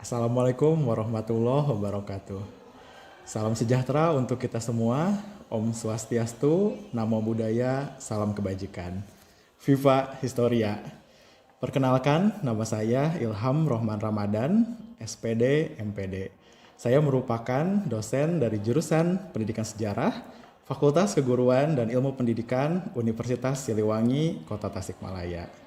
Assalamualaikum warahmatullahi wabarakatuh. Salam sejahtera untuk kita semua. Om Swastiastu, Namo Buddhaya, salam kebajikan. Viva Historia. Perkenalkan, nama saya Ilham Rohman Ramadan, SPD, MPD. Saya merupakan dosen dari jurusan Pendidikan Sejarah, Fakultas Keguruan dan Ilmu Pendidikan Universitas Siliwangi, Kota Tasikmalaya.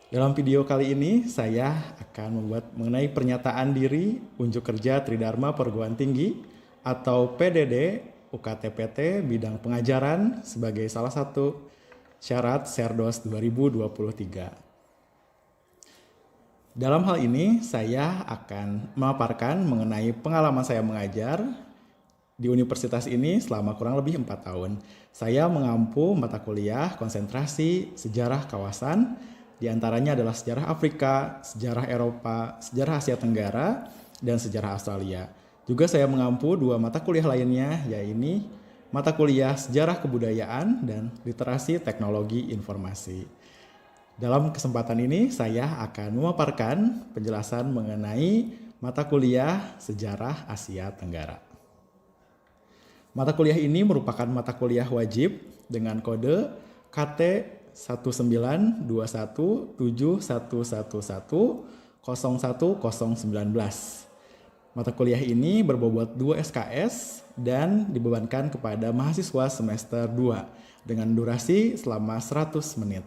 Dalam video kali ini, saya akan membuat mengenai pernyataan diri Unjuk Kerja Tridharma Perguruan Tinggi atau PDD UKT-PT bidang pengajaran sebagai salah satu syarat Serdos 2023. Dalam hal ini, saya akan memaparkan mengenai pengalaman saya mengajar di universitas ini selama kurang lebih 4 tahun. Saya mengampu mata kuliah konsentrasi sejarah kawasan, di antaranya adalah sejarah Afrika, sejarah Eropa, sejarah Asia Tenggara, dan sejarah Australia. Juga saya mengampu 2 mata kuliah lainnya, yaitu mata kuliah sejarah kebudayaan dan literasi teknologi informasi. Dalam kesempatan ini, saya akan memaparkan penjelasan mengenai mata kuliah sejarah Asia Tenggara. Mata kuliah ini merupakan mata kuliah wajib dengan kode KT 19217111019. Mata kuliah ini berbobot 2 SKS dan dibebankan kepada mahasiswa semester 2 dengan durasi selama 100 menit.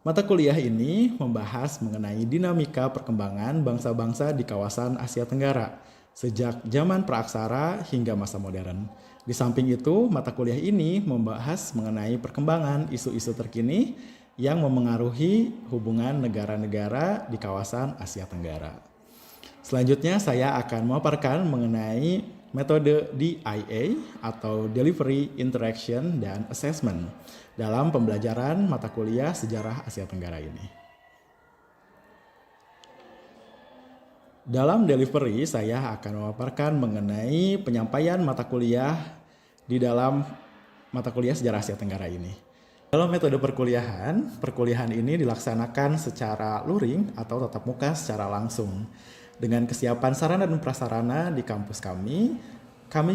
Mata kuliah ini membahas mengenai dinamika perkembangan bangsa-bangsa di kawasan Asia Tenggara sejak zaman praaksara hingga masa modern. Di samping itu, mata kuliah ini membahas mengenai perkembangan isu-isu terkini yang memengaruhi hubungan negara-negara di kawasan Asia Tenggara. Selanjutnya, saya akan memaparkan mengenai metode DIA atau Delivery, Interaction, dan Assessment dalam pembelajaran mata kuliah sejarah Asia Tenggara ini. Dalam delivery, saya akan memaparkan mengenai penyampaian mata kuliah di dalam mata kuliah sejarah Asia Tenggara ini. Dalam metode perkuliahan ini dilaksanakan secara luring atau tatap muka secara langsung. Dengan kesiapan sarana dan prasarana di kampus kami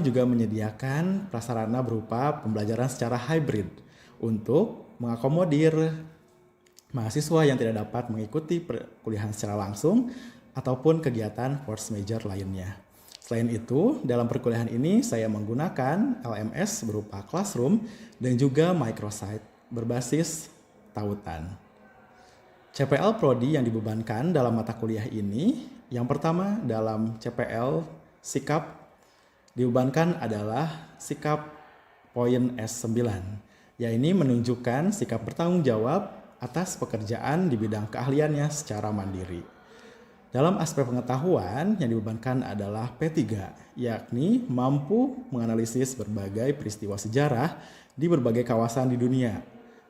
juga menyediakan prasarana berupa pembelajaran secara hybrid untuk mengakomodir mahasiswa yang tidak dapat mengikuti perkuliahan secara langsung ataupun kegiatan force major lainnya. Selain itu, dalam perkuliahan ini saya menggunakan LMS berupa Classroom dan juga microsite berbasis tautan. CPL Prodi yang dibebankan dalam mata kuliah ini, yang pertama dalam CPL sikap dibebankan adalah sikap poin S9, yaitu menunjukkan sikap bertanggung jawab atas pekerjaan di bidang keahliannya secara mandiri. Dalam aspek pengetahuan yang dibebankan adalah P3, yakni mampu menganalisis berbagai peristiwa sejarah di berbagai kawasan di dunia,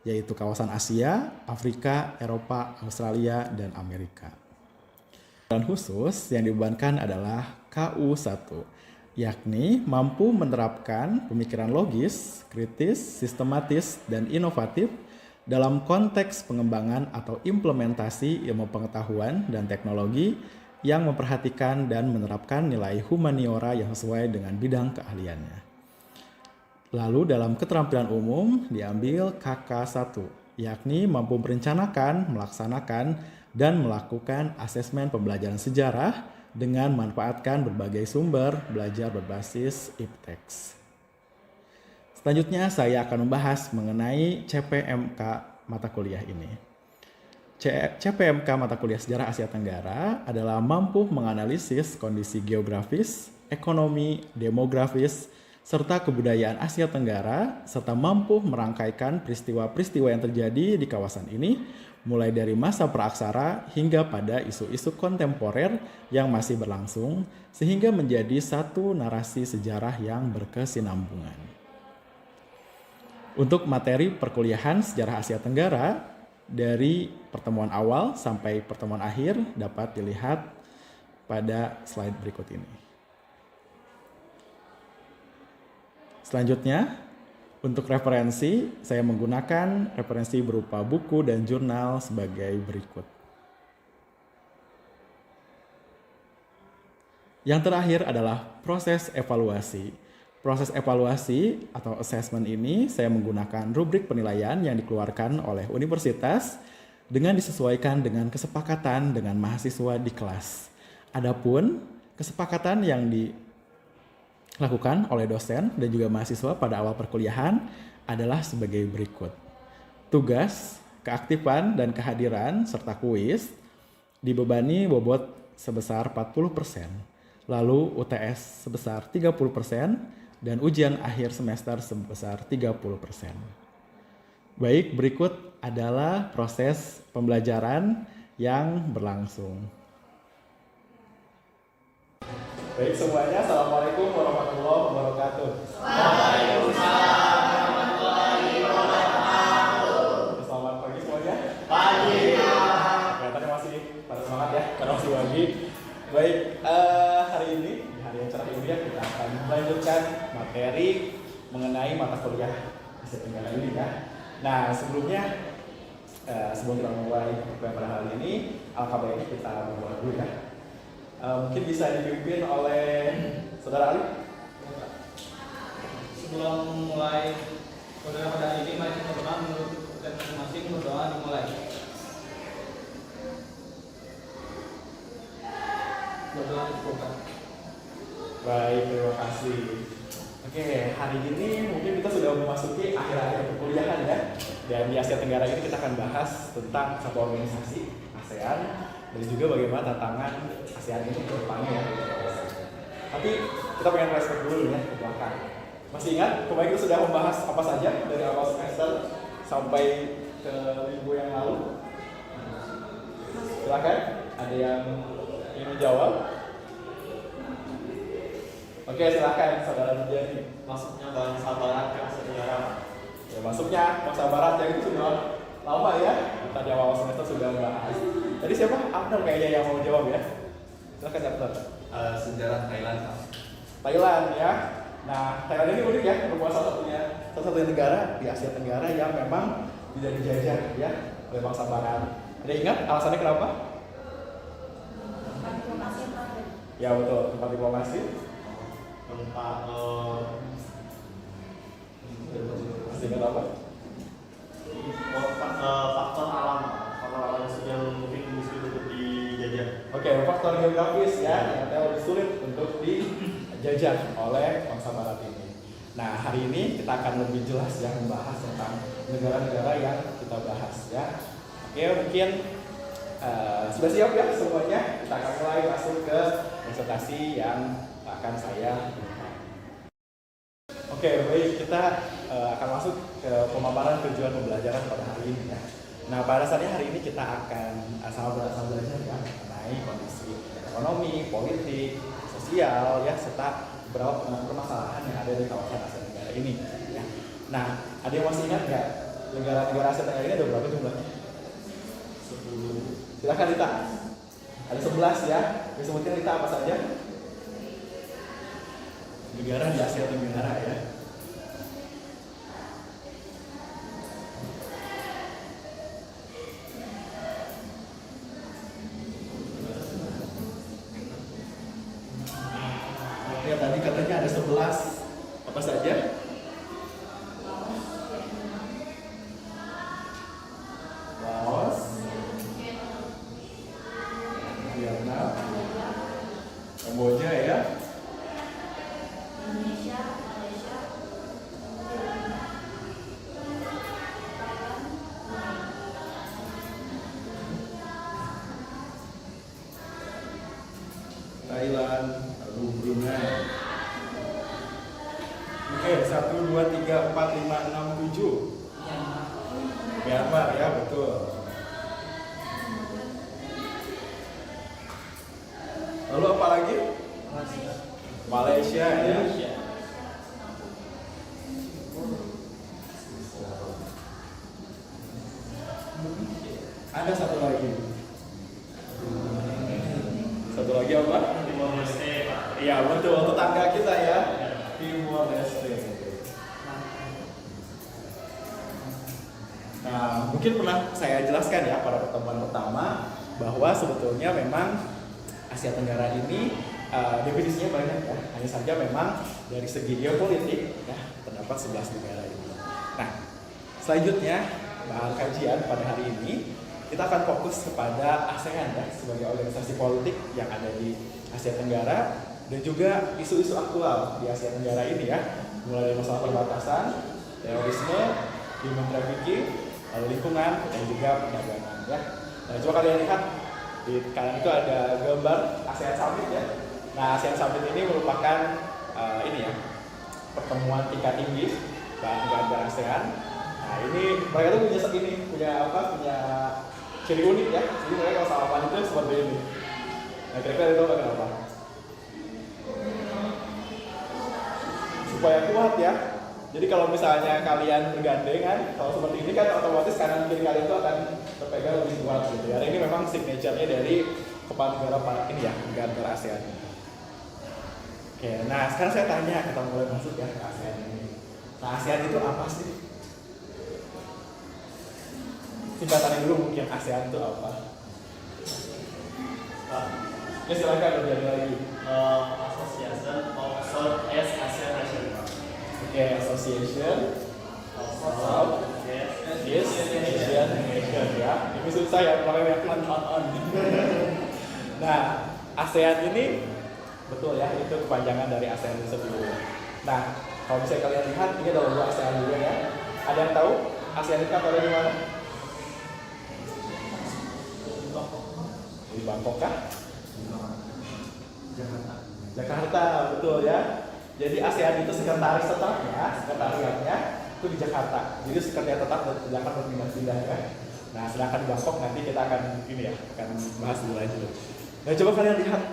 yaitu kawasan Asia, Afrika, Eropa, Australia, dan Amerika. Dan khusus yang dibebankan adalah KU1, yakni mampu menerapkan pemikiran logis, kritis, sistematis, dan inovatif dalam konteks pengembangan atau implementasi ilmu pengetahuan dan teknologi yang memperhatikan dan menerapkan nilai humaniora yang sesuai dengan bidang keahliannya. Lalu dalam keterampilan umum diambil KK1, yakni mampu merencanakan, melaksanakan, dan melakukan asesmen pembelajaran sejarah dengan memanfaatkan berbagai sumber belajar berbasis ipteks. Selanjutnya saya akan membahas mengenai CPMK mata kuliah ini. CPMK mata kuliah sejarah Asia Tenggara adalah mampu menganalisis kondisi geografis, ekonomi, demografis, serta kebudayaan Asia Tenggara, serta mampu merangkaikan peristiwa-peristiwa yang terjadi di kawasan ini, mulai dari masa praaksara hingga pada isu-isu kontemporer yang masih berlangsung, sehingga menjadi satu narasi sejarah yang berkesinambungan. Untuk materi perkuliahan sejarah Asia Tenggara, dari pertemuan awal sampai pertemuan akhir dapat dilihat pada slide berikut ini. Selanjutnya, untuk referensi, saya menggunakan referensi berupa buku dan jurnal sebagai berikut. Yang terakhir adalah proses evaluasi. Proses evaluasi atau assessment ini saya menggunakan rubrik penilaian yang dikeluarkan oleh universitas dengan disesuaikan dengan kesepakatan dengan mahasiswa di kelas. Adapun kesepakatan yang dilakukan oleh dosen dan juga mahasiswa pada awal perkuliahan adalah sebagai berikut. Tugas, keaktifan, dan kehadiran serta kuis dibebani bobot sebesar 40%, lalu UTS sebesar 30%, dan ujian akhir semester sebesar 30%. Baik, berikut adalah proses pembelajaran yang berlangsung. Baik semuanya, Assalamualaikum warahmatullahi wabarakatuh. Waalaikumsalam warahmatullahi wabarakatuh. Selamat pagi semuanya. Pagi. Kelihatannya masih pada semangat ya, karena masih pagi. Baik, hari ini, di hari yang cerah ini ya, kita akan melanjutkan materi mengenai mata kuliah Asia Tenggara ini ya. Nah, sebelum kita mulai pada hari ini, alangkah baiknya kita berdoa dulu ya. Mungkin bisa dipimpin oleh Saudara Ali. Sebelum mulai pada hari ini, mari kita berdoa menurut kita masing-masing. Berdoa dimulai. Berdoa dibuka. Baik, terima kasih. Oke, hari ini mungkin kita sudah memasuki akhir-akhir perkuliahan ya. Dan di Asia Tenggara ini kita akan bahas tentang satu organisasi ASEAN dan juga bagaimana tantangan ASEAN ini ke depannya ya. Tapi kita pengen flashback dulu ya ke belakang. Masih ingat kemarin kita sudah membahas apa saja dari awal semester sampai ke minggu yang lalu? Silakan, ada yang ingin menjawab? Oke, silakan Saudara Nurjani. Masuknya bangsa Barat ke Asia Tenggara. Ya, masuknya bangsa Barat yang itu sudah lama ya. Tadi awal semester sudah membahas. Tadi siapa? Abner kayaknya yang mau jawab ya. Silakan Abner. Sejarah Thailand. Thailand ya. Nah, Thailand ini unik ya, merupakan salah satu negara di Asia Tenggara yang memang tidak dijajah ya oleh bangsa Barat. Ada ingat alasannya kenapa? Tempat diplomasi. Ya betul, tempat diplomasi. Tempat Masih ingat apa? faktor alam yang mungkin sulit untuk dijajah. Oke, faktor geografis ya, yang lebih sulit untuk dijajah oleh bangsa Barat ini. Nah, hari ini kita akan lebih jelas ya membahas tentang negara-negara yang kita bahas ya. Oke, mungkin sudah siap ya semuanya? Kita akan mulai masuk ke presentasi yang akan saya berikan. Oke, baik, kita akan masuk ke pemaparan tujuan pembelajaran pada hari ini ya. Nah, pada dasarnya hari ini kita akan sama-sama belajar ya mengenai kondisi ekonomi, politik, sosial ya, serta beberapa permasalahan yang ada di kawasan Asia Tenggara ini ya. Nah, ada yang masih ingat nggak negara-negara Asia Tenggara ini ada berapa jumlahnya? 10. Silakan Rita. Ada 11 ya. Disebutkan Rita apa saja? Negara di Asia Tenggara ya. Oke, tadi katanya ada 11. Apa saja? Laos, Vietnam, Kamboja ya. Indonesia, Malaysia, Thailand, lalu Brunei. Oke, 1, 2, 3, 4, 5, 6, 7. Myanmar ya, betul. Lalu apa lagi? Malaysia ya. Ada satu lagi. Satu lagi apa? Timor Leste. Iya betul, tetangga kita ya. Timor Leste. Nah, mungkin pernah saya jelaskan ya pada pertemuan pertama bahwa sebetulnya memang Asia Tenggara ini definisinya banyak ya. Hanya saja memang dari segi geopolitik ya terdapat 11 negara ini. Nah, selanjutnya bahan kajian pada hari ini kita akan fokus kepada ASEAN ya sebagai organisasi politik yang ada di Asia Tenggara dan juga isu-isu aktual di Asia Tenggara ini ya, mulai dari masalah perbatasan, terorisme, human trafficking, lalu lingkungan dan juga perdagangan ya. Nah, coba kalian lihat di kanan itu ada gambar ASEAN Summit ya. Nah, ASEAN Summit ini merupakan ini ya pertemuan tingkat tinggi negara ASEAN. Nah, ini mereka tuh punya ciri unik ya. Jadi mereka kalau salaman itu seperti ini. Nah, kira-kira itu kenapa? Supaya kuat ya. Jadi kalau misalnya kalian bergandengan, kalau seperti ini kan otomatis kanan kiri kalian itu akan terpegang lebih kuat gitu ya. Ini memang signature-nya dari kepala negara ini ya, negara ASEAN. Oke, nah sekarang saya tanya, kita mulai masuk ya ke ASEAN ini. Nah, ASEAN itu apa sih? Singkatannya dulu mungkin ASEAN itu apa? Ya silakan lebih lagi. Association of Southeast Asian Nations. Oke, Association of Southeast Asian Nations ya. Ini susah ya, makanya on. Nah, ASEAN ini betul ya, itu kepanjangan dari ASEAN itu sendiri. Nah, kalau misalnya kalian lihat, ini ada logo ASEAN juga ya. Ada yang tahu ASEAN itu kantornya di mana? Di Bangkok kah? Jakarta, betul ya. Jadi ASEAN itu sekretaris tetapnya, sekretariatnya itu di Jakarta. Jadi sekretariat tetap di Jakarta berpindah-pindah ya. Nah, sedangkan di Bangkok nanti kita akan akan bahas dulu aja. Nah, coba kalian lihat.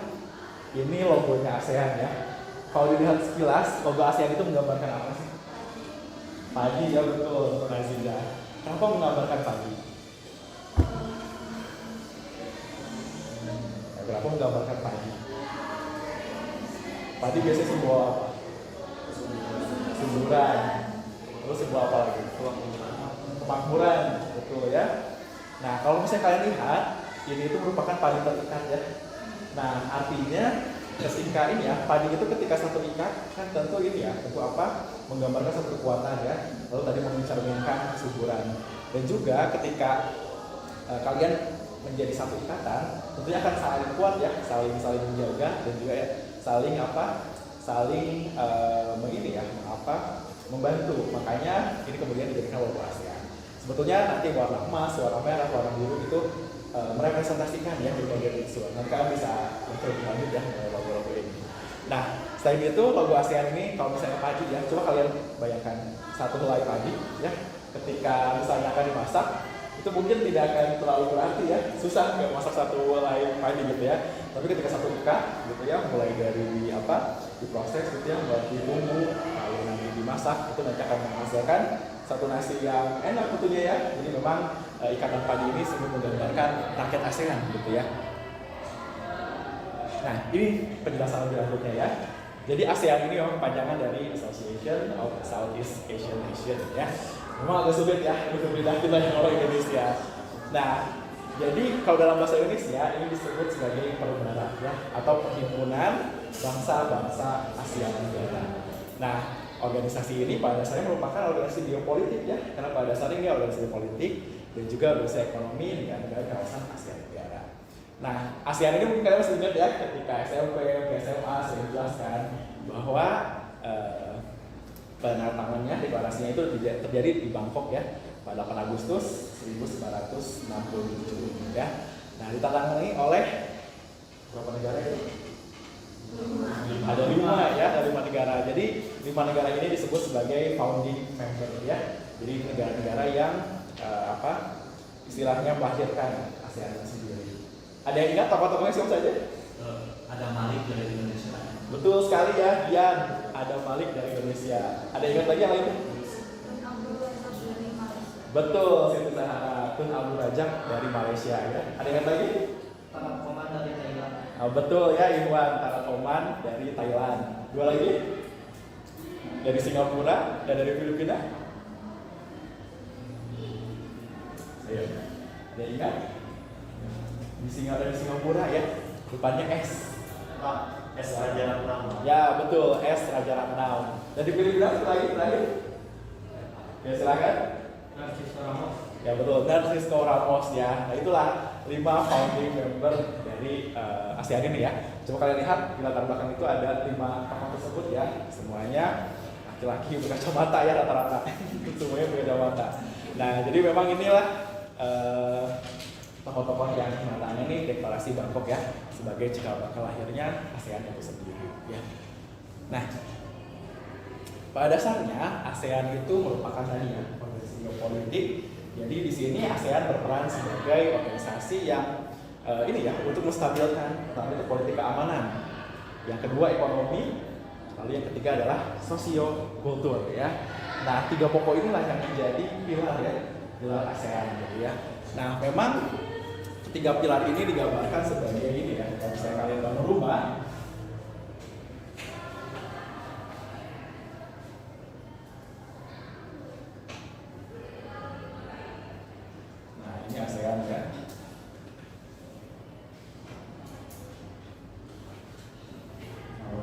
Ini logonya ASEAN ya. Kalau dilihat sekilas, logo ASEAN itu menggambarkan apa sih? Padi ya, betul, Naziza. Kenapa menggambarkan padi? Kenapa menggambarkan padi? Padi biasanya simbol apa? Suburan. Terus simbol apa lagi? Kemakmuran, betul ya. Nah, kalau misalnya kalian lihat, ini itu merupakan padi terikat ya. Nah, artinya ketika ini ya, padi itu ketika satu ikat kan tentu menggambarkan satu kekuatan ya. Lalu tadi mencerminkan kesuburan. Dan juga ketika kalian menjadi satu ikatan, tentunya akan saling kuat ya, saling menjaga dan juga ya, membantu. Makanya ini kemudian dijadikan logo ASEAN. Sebetulnya nanti warna emas, warna merah, warna biru itu merepresentasikan ya berbagai isu. Nanti kalian bisa lebih lanjut ya logo-logo ini. Nah, selain itu logo ASEAN ini kalau misalnya padi ya, coba kalian bayangkan satu helai padi ya, ketika misalnya akan dimasak itu mungkin tidak akan terlalu berarti ya, susah nggak masak satu helai padi gitu ya. Tapi ketika satu ikat gitu ya, mulai dari diproses gitu ya, buat dibumbu, lalu nanti dimasak, itu nanti akan menghasilkan satu nasi yang enak tentunya ya. Jadi memang ikatan padi ini sungguh menggambarkan rakyat ASEAN gitu ya. Nah, ini penjelasan lebih lanjutnya ya. Jadi ASEAN ini memang kepanjangan dari Association of Southeast Asian Nations ya. Memang agak sulit ya untuk beda kita yang orang Indonesia. Nah, jadi kalau dalam bahasa Indonesia ini disebut sebagai perbendaharaan ya, atau perhimpunan bangsa-bangsa Asia Tenggara. Nah, organisasi ini pada dasarnya merupakan organisasi geopolitik ya, karena pada dasarnya ini organisasi politik dan juga organisasi ekonomi dengan negara kawasan Asia Tenggara. Nah, ASEAN ini mungkin kalian masih ingat ya, ketika SMP, SMA saya jelaskan bahwa penandatangannya deklarasinya itu terjadi di Bangkok ya, pada 8 Agustus 1967 ya. Nah, ditandatangani oleh berapa negara itu? Ada 5 ya, ada 5 negara. Jadi 5 negara ini disebut sebagai founding member ya. Jadi negara-negara yang istilahnya melahirkan ASEAN itu sendiri. Ada yang ingat tokoh-tokohnya siapa saja? Ada Malik dari Indonesia. Betul sekali ya, Dian. Ada Malik dari Indonesia. Ada yang ingat lagi yang lain? Betul, Siti Zahara, Tun Abdul Razak dari Malaysia ya. Ada yang ingat lagi? Tanakoman dari Thailand. Betul ya, Iwan Tanakoman dari Thailand. 2 lagi? Dari Singapura dan dari Filipina? Ayo, ada yang ingat? Dari Singapura ya, depannya S. S Raja Ratnam. Ya betul, S Raja Ratnam. Dan dipilih berapa lagi terakhir? Ya silakan. Narcissus Ramos. Ya betul, Narcissus Ramos ya. Nah itulah 5 founding member dari ASEAN ini ya. Coba kalian lihat di latar belakang itu ada 5 tokoh tersebut ya. Semuanya laki-laki berkacamata ya rata-rata. Semuanya berkacamata. Nah jadi memang inilah tokoh-tokoh yang menandatangani ini deklarasi Bangkok ya sebagai cikal bakal lahirnya ASEAN itu sendiri ya. Nah pada dasarnya ASEAN itu merupakan tadi ya organisasi geopolitik. Jadi di sini ASEAN berperan sebagai organisasi yang ini ya untuk menstabilkan pertama itu politik keamanan, yang kedua ekonomi, lalu yang ketiga adalah sosio-kultur ya. Nah 3 pokok inilah yang menjadi pilar ya pilar ASEAN gitu ya. Nah memang ketiga pilar ini digambarkan sebagai ini ya kalau misalnya kalian bangun rumah. Ini ASEAN kan.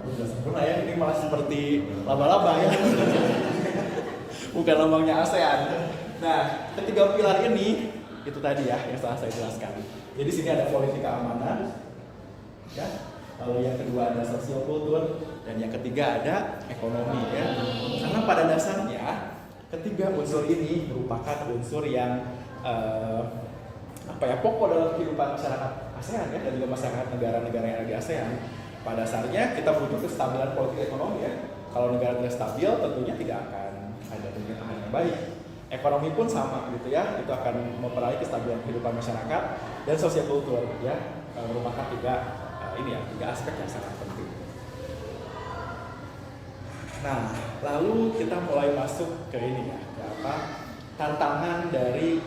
Udah sempurna ya, ini malah seperti laba-laba ya. Bukan lambangnya ASEAN. Nah, ketiga pilar ini itu tadi ya yang setelah saya jelaskan. Jadi sini ada politik keamanan, ya. Lalu yang kedua ada sosial kultur dan yang ketiga ada ekonomi ya. Karena pada dasarnya ketiga unsur ini merupakan unsur yang pokok dalam kehidupan masyarakat ASEAN ya dan juga masyarakat negara-negara yang ada di ASEAN. Pada dasarnya kita butuh kestabilan politik ekonomi ya. Kalau negara tidak stabil tentunya tidak akan ada pemerintahan yang baik. Ekonomi pun sama gitu ya, itu akan mempengaruhi kestabilan kehidupan masyarakat dan sosial kultur ya, merupakan tiga aspek yang sangat penting. Nah, lalu kita mulai masuk ke ini ya, ke tantangan dari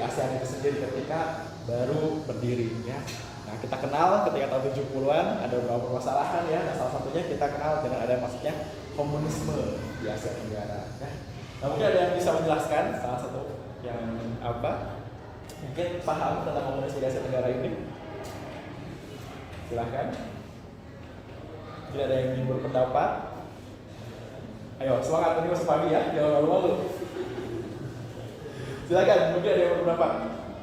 ASEAN itu sendiri ketika baru berdiri ya. Nah, kita kenal ketika tahun 70-an ada beberapa permasalahan ya. Nah, salah satunya kita kenal dengan ada maksudnya komunisme di Asia Tenggara ya. Nah, mungkin ada yang bisa menjelaskan salah satu yang mungkin paham tentang komunisme di Asia Tenggara ini? Silahkan. Tidak ada yang ingin berpendapat? Ayo, semangat, ini masih pagi ya, jangan malu-malu. Silakan, mungkin ada yang berpendapat.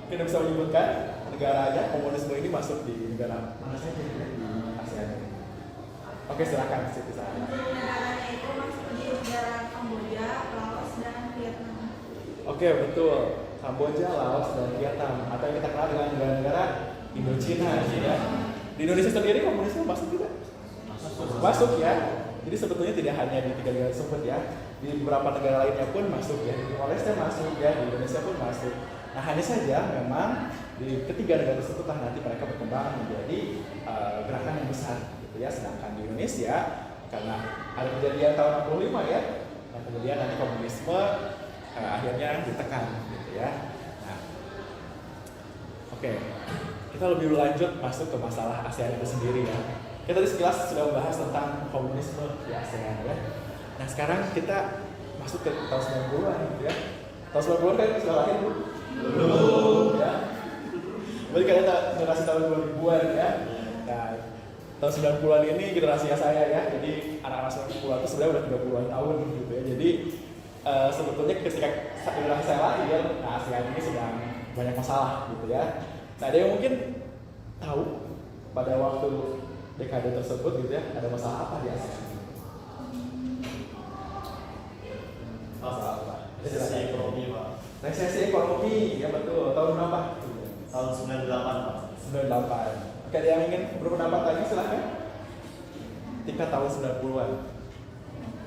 Mungkin bisa menyebutkan negaranya komunisme ini masuk di negara mana saja di ASEAN ini. Oke, silakan Siti Sahana. Negaranya itu masuk di negara Kamboja, Laos, dan Vietnam. Oke, betul. Kamboja, Laos, dan Vietnam. Atau yang kita kenal dengan negara-negara Indochina ya. Di Indonesia sendiri komunisme masuk tidak? Masuk ya. Jadi sebetulnya tidak hanya di 3 negara tersebut ya. Di beberapa negara lainnya pun masuk ya. Di Timor Leste masuk ya, di Indonesia pun masuk. Nah, hanya saja memang di ketiga negara tersebut nanti mereka berkembang menjadi gerakan yang besar gitu ya. Sedangkan di Indonesia karena ada kejadian tahun 65 ya. Nah, kemudian nanti komunisme akhirnya ditekan gitu ya. Nah, oke. Kita lebih lanjut masuk ke masalah ASEAN itu sendiri ya. Kita tadi sekilas sudah membahas tentang komunisme di ASEAN ya. Nah, sekarang kita masuk ke tahun 90-an gitu ya. Tahun 90-an kan sudah lahir belum ya. Berarti kalian generasi tahun 2000-an ya. Nah, tahun 90-an ini generasi saya ya. Jadi anak-anak 90-an itu sebenarnya udah 30-an tahun gitu ya. Jadi sebetulnya ketika generasi saya lahir, nah ASEAN ini sedang banyak masalah gitu ya. Nah, ada yang mungkin tahu pada waktu dekade tersebut gitu ya, ada masalah apa di ASEAN? Masalah apa? Resesi ekonomi, Pak. Resesi ekonomi, ya betul. Tahun berapa? Tahun 98, Pak. 98. Oke, ada yang ingin berpendapat lagi silahkan. Tingkat tahun 90-an.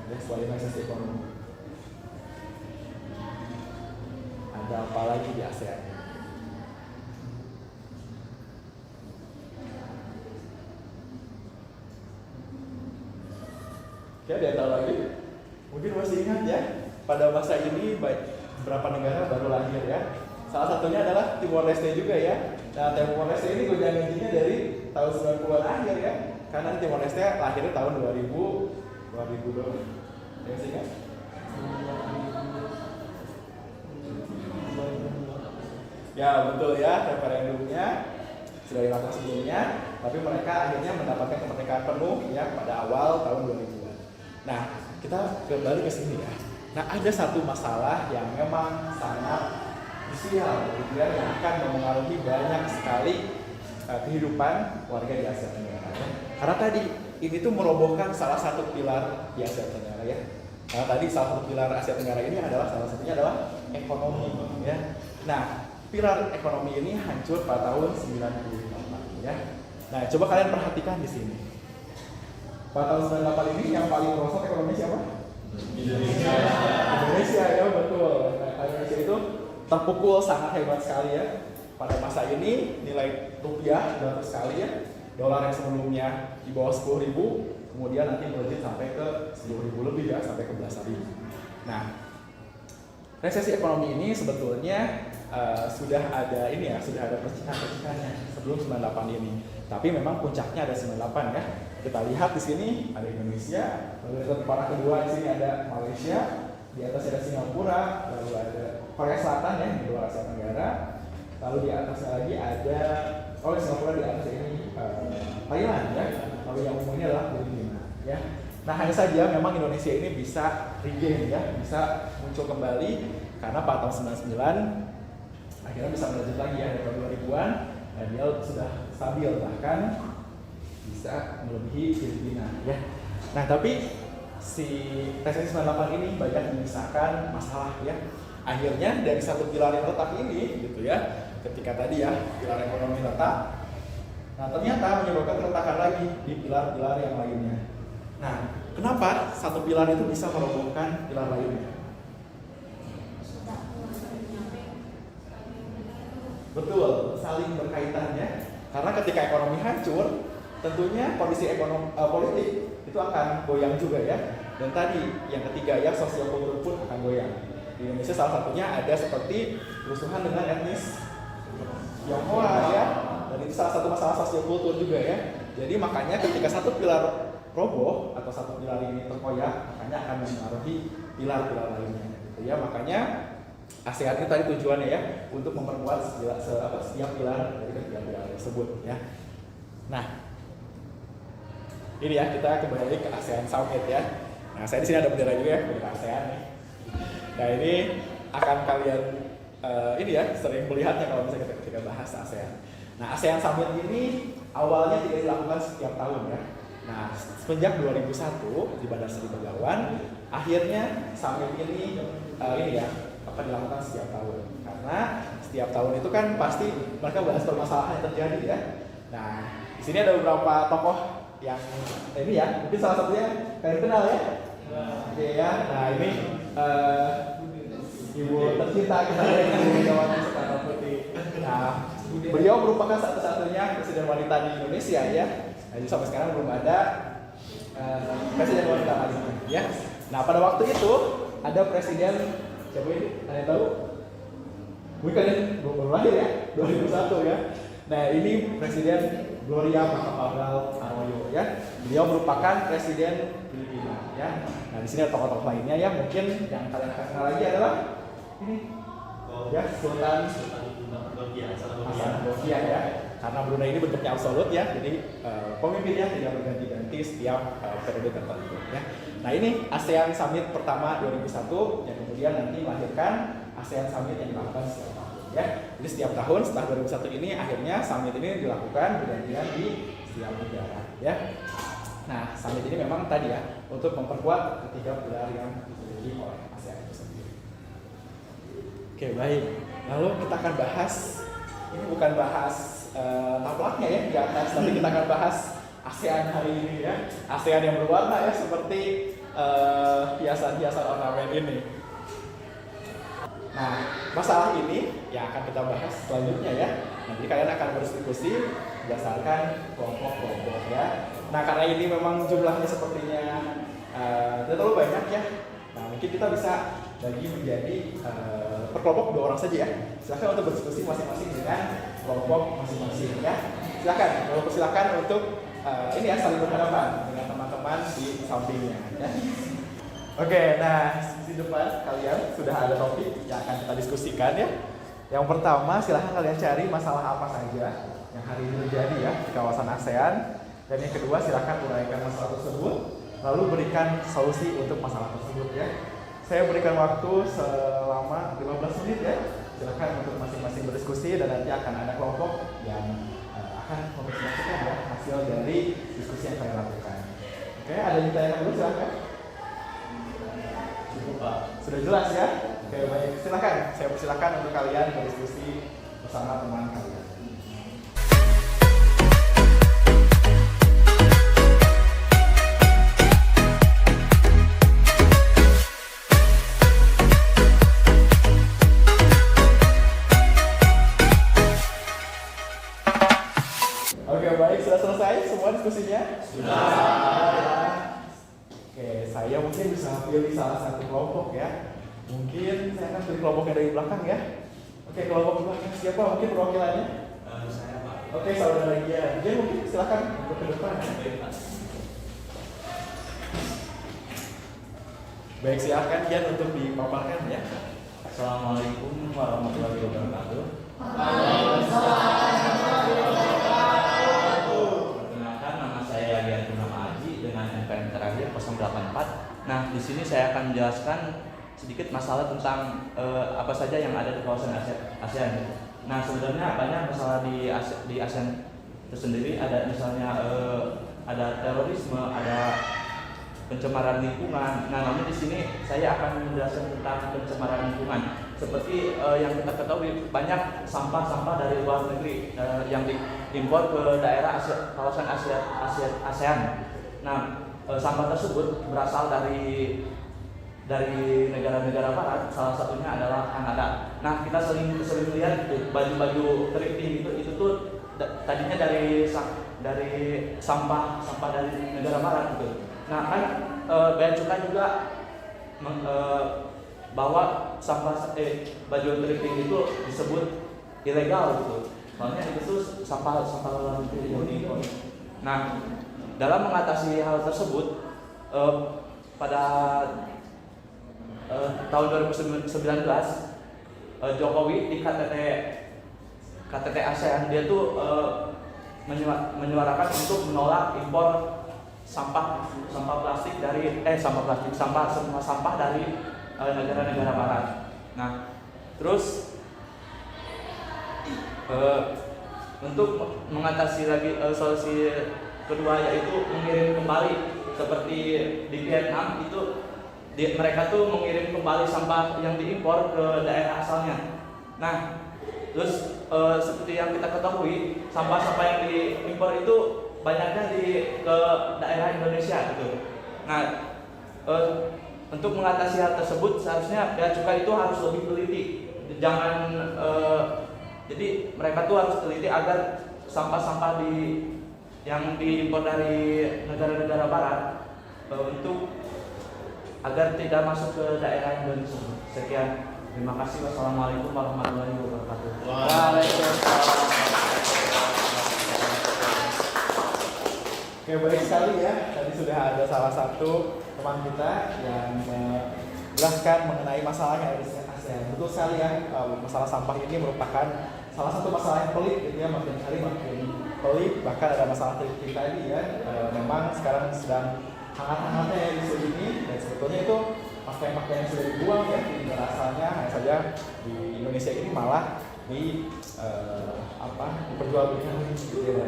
Ya, selain resesi ekonomi. Ada apa lagi di ASEAN? Ya, ada yang tahu lagi? Mungkin masih ingat ya, pada masa ini beberapa negara baru lahir ya. Salah satunya adalah Timor Leste juga ya. Nah, Timor Leste ini gonjang-ganjingnya dari tahun 90-an akhir ya. Karena Timor Leste lahirnya tahun 2000 dong. Ya, sih kan? Ya, betul ya, referendumnya sudah dilakukan sebelumnya. tapi mereka akhirnya mendapatkan kemerdekaan penuh ya pada awal tahun 2000-an. Nah, kita kembali ke sini ya. Nah, ada satu masalah yang memang sangat krusial gitu ya, yang akan mempengaruhi banyak sekali kehidupan warga di Asia Tenggara ya. Karena tadi ini tuh merobohkan salah satu pilar di Asia Tenggara ya. Karena tadi salah satu pilar Asia Tenggara ini adalah salah satunya adalah ekonomi ya. Nah, pilar ekonomi ini hancur pada tahun 98 ya. Nah, coba kalian perhatikan di sini. Pada tahun 98 ini yang paling merosot ekonomi siapa? Indonesia. Indonesia ya, betul. Nah, Indonesia itu terpukul sangat hebat sekali ya. Pada masa ini nilai rupiah sudah sekali ya. Dolar yang sebelumnya di bawah 10.000, kemudian nanti melejit sampai ke 10.000 lebih ya, sampai ke belasan ribu. Nah, resesi ekonomi ini sebetulnya sudah ada ini ya, sudah ada percikan-percikannya sebelum 98 ini. Tapi memang puncaknya ada 98 ya. Kita lihat di sini ada Indonesia, lalu di tempat kedua di sini ada Malaysia, di atas ada Singapura, lalu ada Korea Selatan ya di luar Asia Tenggara, lalu di atasnya lagi ada Singapura, di atas ini Thailand ya, lalu yang umumnya adalah Filipina ya. Nah, hanya saja memang Indonesia ini bisa regain ya, bisa muncul kembali karena pada tahun 99 akhirnya bisa melejit lagi ya dari tahun 2000-an, dan dia sudah stabil bahkan bisa melebihi Filipina ya. Nah, tapi si resesi 98 ini banyak menyisakan masalah ya. Akhirnya dari satu pilar yang retak ini gitu ya, ketika tadi ya pilar ekonomi retak, nah ternyata menyebabkan keretakan lagi di pilar-pilar yang lainnya. Nah, kenapa satu pilar itu bisa merobohkan pilar lainnya? Betul, saling berkaitan ya. Karena ketika ekonomi hancur, tentunya kondisi ekonomi politik itu akan goyang juga ya. Dan tadi yang ketiga ya, sosiokultur pun akan goyang. Di Indonesia salah satunya ada seperti kerusuhan dengan etnis Tionghoa ya. Dan itu salah satu masalah sosiokultur juga ya. Jadi makanya ketika satu pilar roboh atau satu pilar ini terkoyak, makanya akan mempengaruhi pilar-pilar lainnya gitu ya. Makanya ASEAN itu tadi tujuannya ya untuk memperkuat setiap pilar dari ketiga pilar tersebut ya. Nah, ini ya kita kembali ke ASEAN Summit ya. Nah, saya di sini ada bendera juga ya, bendera ASEAN nih. Nah, ini akan kalian ini ya sering melihatnya kalau misalnya kita bahas ASEAN. Nah, ASEAN Summit ini awalnya tidak dilakukan setiap tahun ya. Nah, semenjak 2001 di Bandar Seri Begawan, akhirnya summit ini ya akan dilakukan setiap tahun. Karena setiap tahun itu kan pasti mereka bahas permasalahan yang terjadi ya. Nah, di sini ada beberapa tokoh yang ini ya, mungkin salah satunya kalian kenal ya. Oke ya. Nah, ini ibu tercinta kita Ibu Megawati Soekarno Putri. Nah, beliau merupakan satu-satunya presiden wanita di Indonesia ya. Nah, jadi sampai sekarang belum ada presiden wanita lainnya ya. Nah, pada waktu itu ada presiden siapa ini? Ada yang tahu? Bukan ya, baru lahir ya, 2001 ya. Nah, ini Presiden Gloria Macapagal-Arroyo ya. Beliau merupakan presiden Filipina ya. Nah, di sini ada tokoh-tokoh lainnya ya. Mungkin yang kalian akan kenal lagi adalah ini ya, Sultan Hasan Bolkiah ya. Karena Brunei ini bentuknya absolut ya, jadi pemimpinnya tidak berganti-ganti setiap periode tertentu ya. Nah, ini ASEAN Summit pertama 2001 yang kemudian nanti melahirkan ASEAN Summit yang dilakukan setiap tahun ya. Jadi setiap tahun setelah 2001 ini akhirnya summit ini dilakukan bergantian di setiap negara ya. Nah, summit ini memang tadi ya untuk memperkuat ketiga pilar yang dimiliki oleh ASEAN itu sendiri. Oke, baik. Lalu kita akan bahas, ini bukan bahas taplaknya ya di atas, tapi kita akan bahas ASEAN hari ini ya. ASEAN yang berwarna ya seperti hiasan-hiasan ornamen ini. Nah, masalah ini yang akan kita bahas selanjutnya ya. Nanti kalian akan berdiskusi berdasarkan kelompok-kelompok ya. Nah, karena ini memang jumlahnya sepertinya tidak terlalu banyak ya. Nah, mungkin kita bisa bagi menjadi per kelompok 2 orang saja ya. Silakan untuk berdiskusi masing-masing dengan kelompok masing-masing ya. Silakan untuk ini ya saling berhadapan dengan teman-teman di sampingnya ya. Oke, nah di depan kalian sudah ada topik yang akan kita diskusikan ya. Yang pertama, silahkan kalian cari masalah apa saja yang hari ini terjadi ya di kawasan ASEAN. Dan yang kedua, silahkan uraikan masalah tersebut, lalu berikan solusi untuk masalah tersebut ya. Saya berikan waktu selama 15 menit ya. Silahkan untuk masing-masing berdiskusi dan nanti akan ada kelompok yang akan mempresentasikan ya hasil dari diskusi yang kalian lakukan. Oke, ada yang ditanyakan dulu silahkan. Cukup Pak. Sudah jelas ya? Oke, baik. Silahkan. Saya persilahkan untuk kalian berdiskusi bersama teman kalian. Oke, baik. Sudah selesai semua diskusinya? Sudah. Oke, saya mungkin bisa pilih salah satu kelompok ya. Mungkin saya akan pilih kelompok yang dari belakang ya. Oke, kelompok belakang siapa mungkin perwakilannya? Saya Pak. Oke, saudara Gian. Gian mungkin silakan untuk ke depan. Baik, silakan Gian untuk dipaparkan ya. Assalamualaikum warahmatullahi wabarakatuh. Perkenalkan, nama saya Gian Purnama Aji dengan NPM terakhir 084. Nah, di sini saya akan menjelaskan sedikit masalah tentang apa saja yang ada di kawasan ASEAN. Nah, sebenarnya banyak masalah di ASEAN itu sendiri. Ada misalnya ada terorisme, ada pencemaran lingkungan. Nah, namun di sini saya akan menjelaskan tentang pencemaran lingkungan. Seperti yang kita ketahui, banyak sampah-sampah dari luar negeri yang diimpor ke daerah kawasan ASEAN. Nah, sampah tersebut berasal dari negara-negara barat, salah satunya adalah Kanada. Nah, kita sering lihat baju-baju thrifting itu tuh tadinya dari sampah dari negara barat gitu. Nah, kan Bea Cukai juga bahwa baju thrifting itu disebut ilegal gitu. Soalnya itu tuh sampah luar negeri. Nah, dalam mengatasi hal tersebut pada tahun 2019 Jokowi di KTT ASEAN dia tuh menyuarakan untuk menolak impor sampah plastik dari sampah dari negara-negara barat. Nah, terus untuk mengatasi lagi solusi kedua yaitu mengirim kembali seperti di Vietnam itu mereka tuh mengirim kembali sampah yang diimpor ke daerah asalnya. Nah, terus seperti yang kita ketahui, sampah-sampah yang diimpor itu banyaknya ke daerah Indonesia gitu. Nah, untuk mengatasi hal tersebut seharusnya Bea Cukai itu harus lebih teliti. Jangan jadi mereka tuh harus teliti agar sampah-sampah yang diimpor dari negara-negara barat untuk agar tidak masuk ke daerah Indonesia. Sekian, terima kasih. Wassalamualaikum warahmatullahi wabarakatuh. Waalaikumsalam. Oke, baik sekali ya. Tadi sudah ada salah satu teman kita yang menjelaskan mengenai masalah yang ada di ASEAN. Betul sekali ya, masalah sampah ini merupakan salah satu masalah yang pelik gitu ya, makin hari makin pelik. Bahkan ada masalah thrifting tadi ya. Memang sekarang sedang hangat-hangatnya ya isu ini, dan sebetulnya itu pakaian-pakaian yang sudah dibuang ya di negara asalnya, hanya saja di Indonesia ini malah diperjualbelikan gitu ya.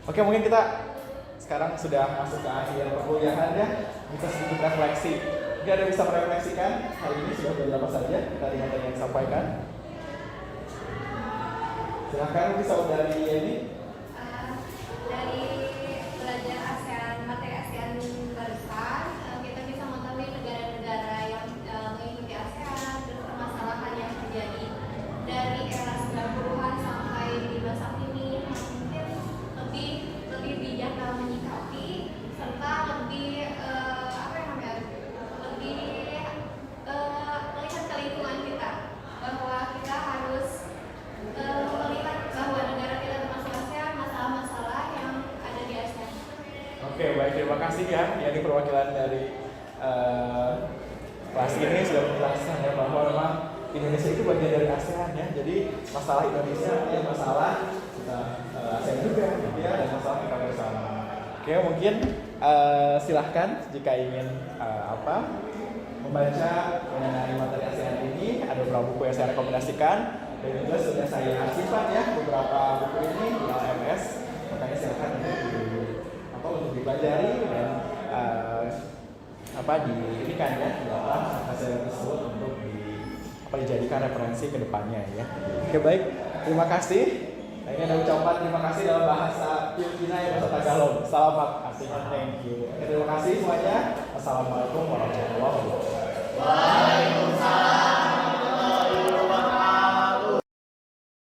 Oke, mungkin kita sekarang sudah masuk ke akhir perkuliahan ya. Kita sedikit refleksi. Mungkin ada yang bisa merefleksikan hari ini sudah berapa saja tadi yang disampaikan. Silakan bisa dari ini. Dari belajar ASEAN, materi ASEAN barusan, kita bisa mengetahui negara-negara yang mengikuti ASEAN dan permasalahan yang terjadi dari era 90-an sampai di masa kini. Mungkin lebih bijak dalam menyikapi serta lebih melihat ke lingkungan kita, bahwa kita harus melihat bahwa negara kita termasuk ASEAN, masalah-masalah yang ada di ASEAN. Oke, baik, terima kasih ya. Ini perwakilan dari kelas ini sudah menjelaskan ya bahwa memang Indonesia itu bagian dari ASEAN ya. Jadi masalah Indonesia ya masalah kita ASEAN juga gitu ya, dan masalah kita bersama. Oke, mungkin silahkan jika ingin membaca mengenai materi ASEAN ini, ada beberapa buku yang saya rekomendasikan dan juga sudah saya simpan ya beberapa buku ini di LMS, makanya silahkan untuk dipelajari dan ini kan ya hasil tersebut untuk dijadikan referensi ke depannya ya. Oke, baik, terima kasih. Nah, ini ada ucapan terima kasih dalam bahasa Filipina ya, bahasa Tagalog. Selamat, artinya thank you. Oke, terima kasih semuanya. Assalamualaikum warahmatullahi wabarakatuh. Waalaikumsalam.